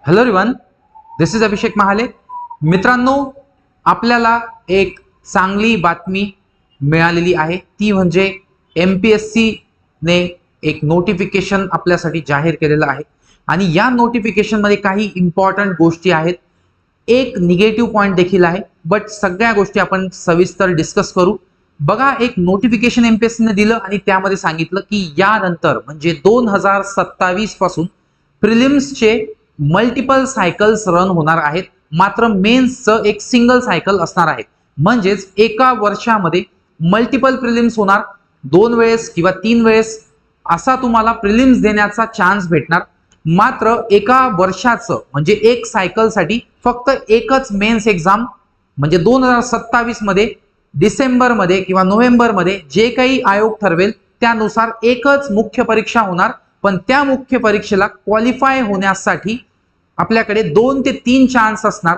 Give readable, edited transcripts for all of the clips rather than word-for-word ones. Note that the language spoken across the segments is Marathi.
हॅलो एव्हरीवन, दिस इज अभिषेक महाले. मित्रांनो, आपल्याला एक चांगली बातमी मिळालेली आहे, ती म्हणजे एमपीएससी ने एक नोटिफिकेशन आपल्यासाठी जाहीर केलेलं आहे आणि या नोटिफिकेशन मध्ये काही इम्पॉर्टंट गोष्टी आहेत, एक निगेटिव्ह पॉइंट देखील आहे, बट सगळ्या गोष्टी आपण सविस्तर डिस्कस करू. बघा, एक नोटिफिकेशन एमपीएससी ने दिलं आणि त्यामध्ये सांगितलं की यानंतर म्हणजे 2027 पासून प्रिलिम्सचे मल्टिपल सायकल्स रन होणार आहेत, मात्र मेन्सचं एक सिंगल सायकल असणार आहे. म्हणजेच एका वर्षामध्ये मल्टिपल प्रिलिम्स होणार, 2 वेळेस किंवा 3 वेळेस असा तुम्हाला प्रिलिम्स देण्याचा चान्स भेटणार. मात्र एका वर्षाचं म्हणजे एक सायकलसाठी फक्त एकच मेन्स एक्झाम, म्हणजे 2027 मध्ये डिसेंबर मध्ये किंवा नोव्हेंबर मध्ये जे काही आयोग ठरवेल त्यानुसार एकच मुख्य परीक्षा होणार. पण त्या मुख्य परीक्षेला क्वालिफाय होण्यासाठी आपल्याकडे 2 ते 3 चान्स असणार.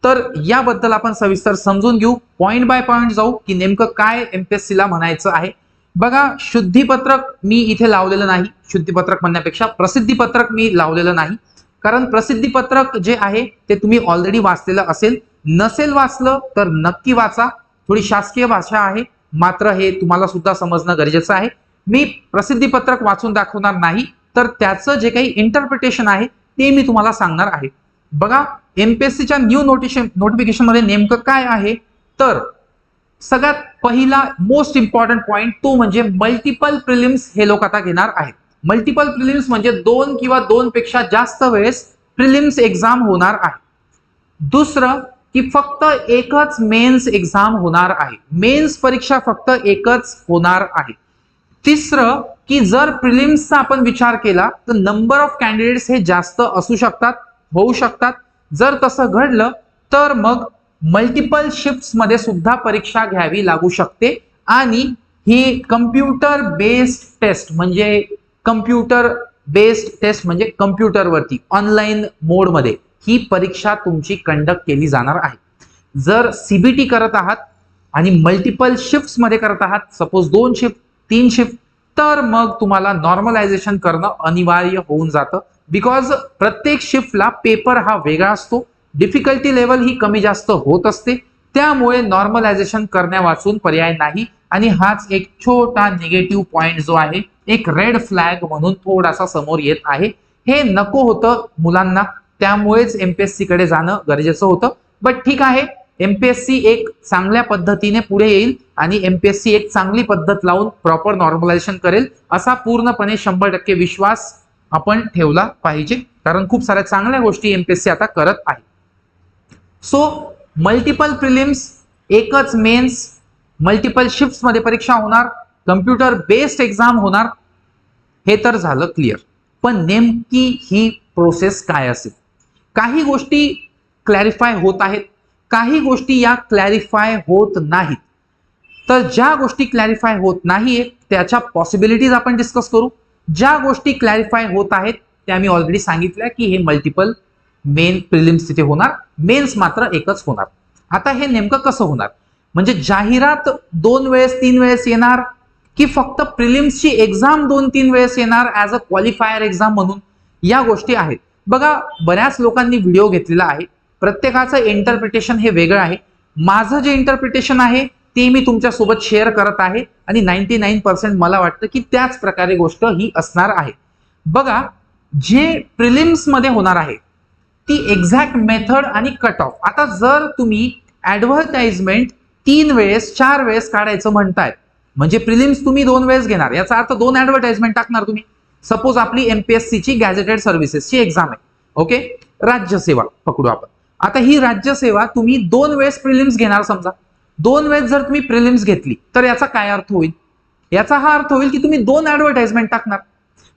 तर याबद्दल आपण सविस्तर समजून घेऊ, पॉइंट बाय पॉइंट जाऊ की नेमकं काय एमपीएससी ला म्हणायचं आहे. बघा, शुद्धीपत्रक मी इथे लावलेलं नाही, शुद्धीपत्रक म्हणण्यापेक्षा प्रसिद्धीपत्रक मी लावलेलं नाही, कारण प्रसिद्धीपत्रक जे आहे ते तुम्ही ऑलरेडी वाचलेलं असेल. नसेल वाचलं तर नक्की वाचा, थोडी शासकीय भाषा आहे, मात्र हे तुम्हाला सुद्धा समजणं गरजेचं आहे. मी प्रसिद्धीपत्रक वाचून दाखवणार नाही, तर त्याचं जे काही इंटरप्रिटेशन आहे ते मी तुम्हाला सांगणार आहे. बघा, एमपीएससीच्या न्यू नोटिफिकेशन मध्ये नेमकं काय आहे, तर सगळ्यात पहिला मोस्ट इम्पॉर्टंट पॉइंट तो म्हणजे मल्टिपल प्रिलिम्स हे लोक आता घेणार आहेत. मल्टिपल प्रिलिम्स म्हणजे 2 किंवा 2 पेक्षा जास्त वेळेस प्रिलिम्स एक्झाम होणार आहे. दुसरं की फक्त एकच मेन्स एक्झाम होणार आहे, मेन्स परीक्षा फक्त एकच होणार आहे. तिसरं की जर प्रिलिम्सचा आपण विचार केला तर नंबर ऑफ कॅन्डिडेट्स हे जास्त असू शकतात, होऊ शकतात. जर तसं घडलं तर मग मल्टिपल शिफ्ट्स मध्ये सुद्धा परीक्षा घ्यावी लागू शकते आणि ही कम्प्युटर बेस्ड टेस्ट म्हणजे कम्प्युटरवरती ऑनलाईन मोड मध्ये ही परीक्षा तुमची कंडक्ट केली जाणार आहे. जर सीबीटी करत आहात आणि मल्टिपल शिफ्ट्स मध्ये करत आहात, सपोज 2 शिफ्ट 3 शिफ्ट, तर मग तुम्हाला नॉर्मलायझेशन करणं अनिवार्य होऊन जातं. बिकॉज प्रत्येक शिफ्टला पेपर हा वेगळा असतो, डिफिकल्टी लेवल ही कमी जास्त होत असते, त्यामुळे नॉर्मलायझेशन करण्या वाचून पर्याय नाही. आणि हाच एक छोटा निगेटिव्ह पॉइंट जो आहे, एक रेड फ्लॅग म्हणून थोडासा समोर येत आहे. हे नको होतं मुलांना, त्यामुळेच एमपीएससी कडे जाणं गरजेचं होतं. बट ठीक आहे, एमपीएससी एक चांगल्या पद्धतीने पुढे येईल आणि एमपीएससी एक चांगली पद्धत लावून प्रॉपर नॉर्मलायझेशन करेल असा पूर्णपणे 100% विश्वास आपण ठेवला पाहिजे, कारण खूप साऱ्या चांगल्या गोष्टी एमपीएससी आता करत आहे. सो मल्टिपल प्रिलिम्स, एकच मेन्स, मल्टिपल शिफ्ट्स मध्ये परीक्षा होणार, कम्प्युटर बेस्ड एक्झाम होणार, हे तर झालं क्लिअर. पण नेमकी ही प्रोसेस काय असेल? काही गोष्टी क्लॅरिफाय होत आहेत, काही गोष्टी या क्लॅरिफाय होत नाहीत. तर ज्या गोष्टी क्लॅरिफाय होत नाहीये त्याच्या पॉसिबिलिटीज आपण डिस्कस करू. ज्या गोष्टी क्लॅरिफाय होत आहेत त्या मी ऑलरेडी सांगितल्या की हे मल्टिपल मेन प्रिलिम्स तिथे होणार, मेन्स मात्र एकच होणार. आता हे नेमकं कसं होणार, म्हणजे जाहिरात 2 वेळेस 3 वेळेस येणार की फक्त प्रिलिम्सची एक्झाम 2-3 वेळेस येणार ऍज अ क्वालिफायर एक्झाम म्हणून, या गोष्टी आहेत. बघा, बऱ्याच लोकांनी व्हिडिओ घेतलेला आहे, प्रत्येकाचं इंटरप्रिटेशन हे वेगळं आहे. माझं जे इंटरप्रिटेशन आहे ते मी तुमच्या सोबत शेअर करत आहे आणि 99% मला वाटतं की त्याच प्रकारे गोष्ट ही असणार आहे. बघा, जे प्रिलिम्स मध्ये होणार आहे ती एक्झॅक्ट मेथड आणि कट ऑफ. आता जर तुम्ही ऍडव्हर्टाइजमेंट 3 वेळेस 4 वेळेस काढायचं म्हणताय, म्हणजे प्रिलिम्स तुम्ही 2 वेळेस घेणार, याचा अर्थ 2 ऍडव्हर्टाइजमेंट टाकणार तुम्ही. सपोज आपली एमपीएससी ची गॅझेटेड सर्व्हिसेसची एक्झाम आहे, ओके, राज्यसेवा पकडू आपण. आता ही राज्यसेवा तुम्ही 2 वेळेस प्रिलिम्स घेणार, समजा 2 वेळेस जर तुम्ही प्रिलिम्स घेतली तर याचा काय अर्थ होईल? याचा हा अर्थ होईल की तुम्ही 2 ऍडव्हर्टाइजमेंट टाकणार.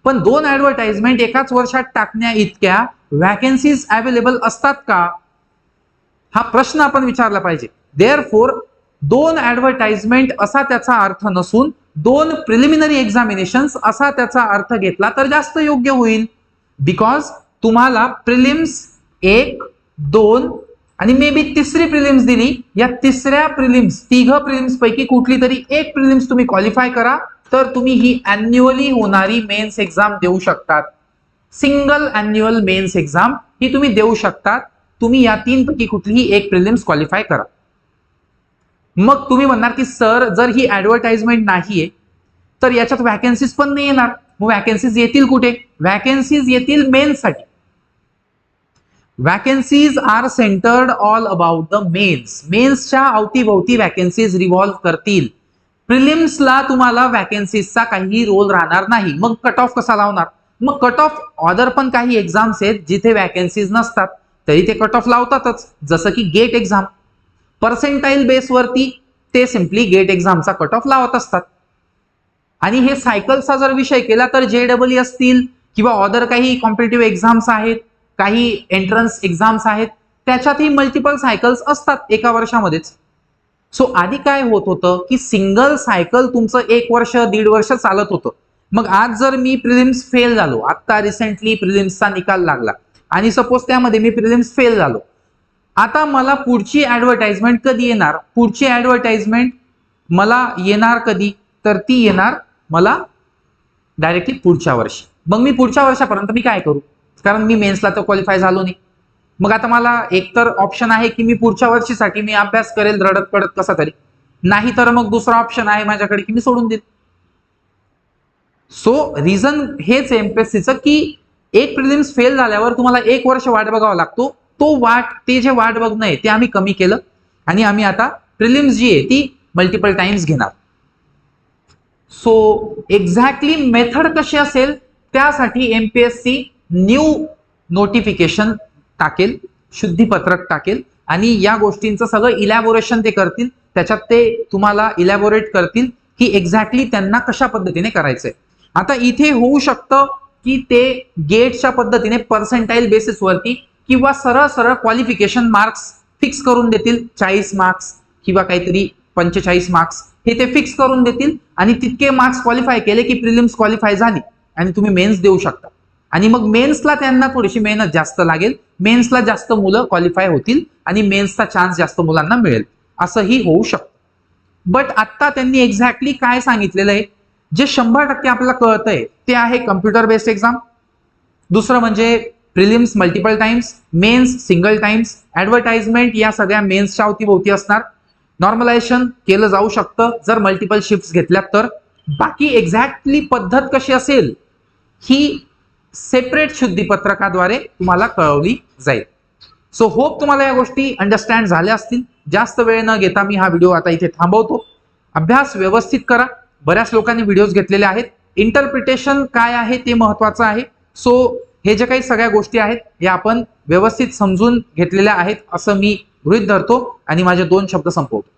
पण 2 ऍडव्हर्टाइजमेंट एकाच वर्षात टाकण्या इतक्या वॅकन्सीज अवेलेबल असतात का, हा प्रश्न आपण विचारला पाहिजे. देअरफोर 2 ऍडव्हर्टाइजमेंट असा त्याचा अर्थ नसून 2 प्रिलिमिनरी एक्झामिनेशन्स असा त्याचा अर्थ घेतला तर जास्त योग्य होईल. बिकॉज तुम्हाला प्रिलिम्स 1, 2 आणि मे बी तिसरी प्रिलिम्स दिली, या तिसऱ्या प्रिलिम्स, 3 प्रिलिम्स पैकी कुठली तरी एक प्रिलिम्स तुम्ही क्वालिफाय करा तर तुम्ही ही अॅन्युअली होणारी मेन्स एक्झाम देऊ शकतात. सिंगल अॅन्युअल मेन्स एक्झाम ही तुम्ही देऊ शकता. तुम्ही या 3 पैकी कुठलीही एक प्रिलिम्स क्वालिफाय करा. मग तुम्ही म्हणणार की सर जर ही ऍडव्हर्टाइजमेंट नाहीये तर याच्यात वॅकन्सीज पण नाही येणार. मग वॅकन्सीज येतील कुठे? वॅकन्सीज येतील मेन्ससाठी. Vacancies are centred all about the mains. मेन्सच्या अवतीभोवती वॅकन्सीज रिव्हॉल्व्ह करतील. प्रिलिम्सला तुम्हाला वॅकन्सीजचा काही रोल राहणार नाही. मग कट ऑफ कसा लावणार? मग कट ऑफ ऑदर पण काही एक्झाम्स आहेत जिथे वॅकन्सीज नसतात तरी ते कट ऑफ लावतातच, जसं की गेट एक्झाम. पर्सेंटाईल बेसवरती ते सिम्पली गेट एक्झामचा कट ऑफ लावत असतात. आणि हे सायकलचा जर विषय केला तर JEE असतील किंवा ऑदर काही कॉम्पिटिटिव्ह एक्झाम्स आहेत, काही एंट्रन्स एक्झाम्स आहेत, त्याच्यातही मल्टिपल सायकल्स असतात एका वर्षामध्येच. सो आधी काय होत होतं की सिंगल सायकल तुमचं 1 वर्ष 1.5 वर्ष चालत होतं. मग आज जर मी प्रिलिम्स फेल झालो, आता रिसेंटली प्रिलिम्सचा निकाल लागला आणि सपोज त्यामध्ये मी प्रिलिम्स फेल झालो, आता मला पुढची ऍडव्हर्टाइजमेंट कधी येणार? पुढची ऍडव्हर्टाइजमेंट मला येणार कधी? तर ती येणार मला डायरेक्टली पुढच्या वर्षी. मग मी पुढच्या वर्षापर्यंत मी काय करू? कारण मी मेन्सला तर क्वालिफाय झालो नाही. मग आता मला एकतर ऑप्शन आहे की मी पुढच्या वर्षीसाठी मी अभ्यास करेल रडत पडत कसा तरी, नाही तर मग दुसरा ऑप्शन आहे माझ्याकडे की मी सोडून देईल. सो रिझन हेच एमपीएससीचं की एक प्रिलिम्स फेल झाल्यावर तुम्हाला 1 वर्ष वाट बघावा लागतो. ते जे वाट बघणं आहे ते आम्ही कमी केलं आणि आम्ही आता प्रिलिम्स जी आहे ती मल्टिपल टाइम्स घेणार. सो एक्झॅक्टली मेथड कशी असेल त्यासाठी एमपीएससी न्यू नोटिफिकेशन टाकेल, शुद्धीपत्रक टाकेल आणि या गोष्टींचं सगळं इलॅबोरेशन ते करतील. त्याच्यात ते तुम्हाला इलॅबोरेट करतील की एक्झॅक्टली त्यांना कशा पद्धतीने करायचंय. आता इथे होऊ शकतं की ते गेटच्या पद्धतीने पर्सेंटाईल बेसिसवरती किंवा सरळ सरळ क्वालिफिकेशन मार्क्स फिक्स करून देतील. 40 मार्क्स किंवा काहीतरी 45 मार्क्स हे ते फिक्स करून देतील आणि तितके मार्क्स क्वालिफाय केले की प्रिलिम्स क्वालिफाय झाली आणि तुम्ही मेन्स देऊ शकता. आणि मग मेन्सला त्यांना थोडीशी मेहनत जास्त लागेल, मेन्सला जास्त मुलं क्वालिफाय होतील आणि मेन्सचा चान्स जास्त मुलांना मिळेल, असंही होऊ शकतं. बट आता त्यांनी एक्झॅक्टली काय सांगितलेलं आहे जे 100% आपल्याला कळतंय ते आहे कम्प्युटर बेस्ड एक्झाम. दुसरं म्हणजे prelims multiple times, mains single times, advertisement या सगळ्या मेन्सच्या अवतीभोवती असणार. नॉर्मलायझेशन केलं जाऊ शकतं जर मल्टिपल शिफ्ट्स घेतल्या तर. बाकी एक्झॅक्टली पद्धत कशी असेल ही सेपरेट शुद्धीपत्रकाद्वारे तुम्हाला कळवली जाईल. सो होप तुम्हाला या गोष्टी अंडरस्टँड झाल्या असतील. जास्त वेळ न घेता मी हा व्हिडिओ आता इथे थांबवतो. अभ्यास व्यवस्थित करा. बऱ्याच लोकांनी व्हिडिओज घेतलेले आहेत. इंटरप्रिटेशन काय आहे ते महत्वाचं आहे. सो हे जे काही सगळ्या गोष्टी आहेत हे आपण व्यवस्थित समजून घेतलेल्या आहेत असं मी गृहीत धरतो आणि माझे 2 शब्द संपवतो.